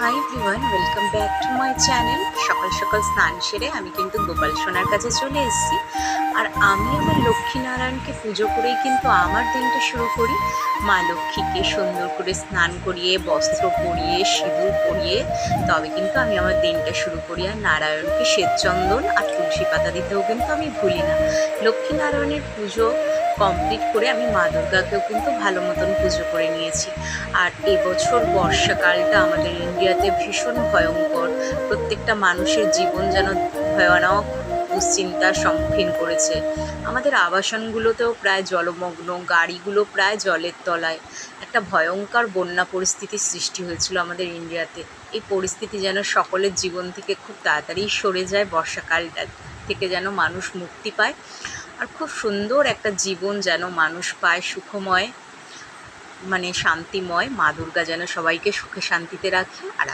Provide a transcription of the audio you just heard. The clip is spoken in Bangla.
Hi everyone, welcome back to my channel. সকাল সকাল স্নান সেরে আমি কিন্তু গোপাল সোনার কাছে চলে এসেছি। আর আমি আমার লক্ষ্মীনারায়ণকে পুজো করেই কিন্তু আমার দিনটা শুরু করি। মা লক্ষ্মীকে সুন্দর করে স্নান করিয়ে, বস্ত্র পরিয়ে, সিঁদুর পরিয়ে তবে কিন্তু আমি আমার দিনটা শুরু করি। আর নারায়ণকে শ্বেতচন্দন আর তুলসী পাতা দিতেও কিন্তু আমি ভুলি না। লক্ষ্মীনারায়ণের পুজো কমপ্লিট করে আমি মা দুর্গাকেও কিন্তু ভালো মতন পুজো করে নিয়েছি। আর এবছর বর্ষাকালটা আমাদের ইন্ডিয়াতে ভীষণ ভয়ঙ্কর। প্রত্যেকটা মানুষের জীবন যেন ভয়ানক দুশ্চিন্তার সম্মুখীন করেছে। আমাদের আবাসনগুলোতেও প্রায় জলমগ্ন, গাড়িগুলো প্রায় জলের তলায়। একটা ভয়ঙ্কর বন্যা পরিস্থিতির সৃষ্টি হয়েছিল আমাদের ইন্ডিয়াতে। এই পরিস্থিতি যেন সকলের জীবন থেকে খুব তাড়াতাড়ি সরে যায়, বর্ষাকালটা থেকে যেন মানুষ মুক্তি পায়। আর খুব সুন্দর একটা জীবন যেন মানুষ পায়, সুখময়, মানে শান্তিময়। মা দুর্গা যেন সবাইকে সুখে শান্তিতে রাখে। আর